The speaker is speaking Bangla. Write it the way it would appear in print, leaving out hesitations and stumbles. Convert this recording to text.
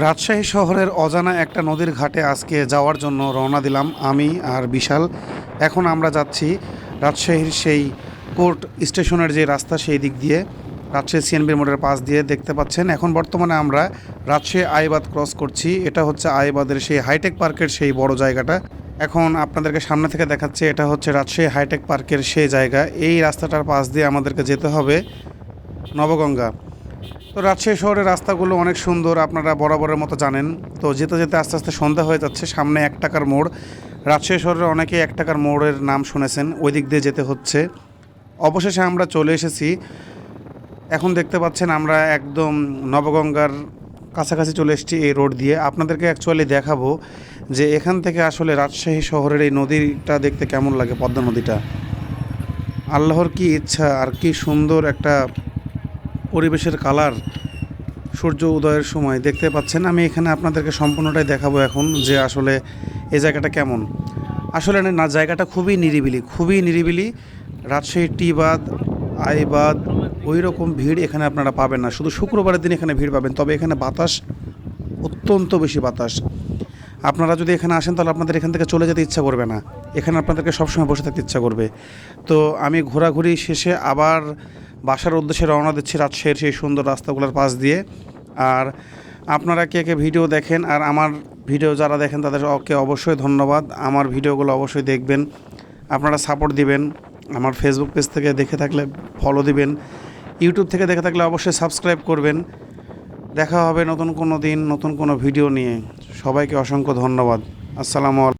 রাজশাহী শহরের অজানা একটা নদীর ঘাটে আজকে যাওয়ার জন্য রওনা দিলাম আমি আর বিশাল। এখন আমরা যাচ্ছি রাজশাহীর সেই কোর্ট স্টেশনের যে রাস্তা সেই দিক দিয়ে, রাজশাহী সিএনবির মোড়ের পাশ দিয়ে দেখতে পাচ্ছেন। এখন বর্তমানে আমরা রাজশাহী আইবাদ ক্রস করছি। এটা হচ্ছে আইবাদের সেই হাইটেক পার্কের সেই বড় জায়গাটা। এখন আপনাদেরকে সামনে থেকে দেখাচ্ছে, এটা হচ্ছে রাজশাহী হাইটেক পার্কের সেই জায়গা। এই রাস্তাটার পাশ দিয়ে আমাদেরকে যেতে হবে নবগঙ্গা। তো রাজশাহী শহরের রাস্তাগুলো অনেক সুন্দর, আপনারা বরাবরের মতো জানেন। তো যেতে যেতে আস্তে আস্তে সন্ধ্যা হয়ে যাচ্ছে। সামনে 1 টাকার মোড়। রাজশাহী শহরের অনেকেই 1 টাকার মোড়ের নাম শুনেছেন, ওই দিক দিয়ে যেতে হচ্ছে। অবশেষে আমরা চলে এসেছি। এখন দেখতে পাচ্ছেন আমরা একদম নবগঙ্গার কাছাকাছি চলে এসেছি এই রোড দিয়ে। আপনাদেরকে অ্যাকচুয়ালি দেখাবো যে এখান থেকে আসলে রাজশাহী শহরের এই নদীটা দেখতে কেমন লাগে, পদ্মা নদীটা। আল্লাহর কি ইচ্ছা, আর কি সুন্দর একটা পরিবেশের কালার। সূর্য উদয়ের সময় দেখতে পাচ্ছেন। আমি এখানে আপনাদেরকে সম্পূর্ণটাই দেখাবো এখন, যে আসলে এই জায়গাটা কেমন। আসলে না, জায়গাটা খুবই নিরিবিলি, খুবই নিরিবিলি। রাজশাহী টি বাদ, আইবাদ ওই রকম ভিড় এখানে আপনারা পাবেন না। শুধু শুক্রবারের দিন এখানে ভিড় পাবেন। তবে এখানে বাতাস, অত্যন্ত বেশি বাতাস। আপনারা যদি এখানে আসেন তাহলে আপনাদের এখান থেকে চলে যেতে ইচ্ছা করবে না। এখানে আপনাদেরকে সবসময় বসে থাকতে ইচ্ছা করবে। তো আমি ঘোরাঘুরি শেষে আবার বাসার উদ্দেশ্যে রওনা দিচ্ছি রাজশাহীর সেই সুন্দর রাস্তাগুলোর পাশ দিয়ে। আর আপনারা কে কে ভিডিও দেখেন আর আমার ভিডিও যারা দেখেন তাদেরকে অবশ্যই ধন্যবাদ। আমার ভিডিওগুলো অবশ্যই দেখবেন, আপনারা সাপোর্ট দিবেন। আমার ফেসবুক পেজ থেকে দেখে থাকলে ফলো দিবেন, ইউটিউব থেকে দেখে থাকলে অবশ্যই সাবস্ক্রাইব করবেন। দেখা হবে নতুন কোনো দিন নতুন কোনো ভিডিও নিয়ে। সবাইকে অসংখ্য ধন্যবাদ। আসসালামু আলাইকুম।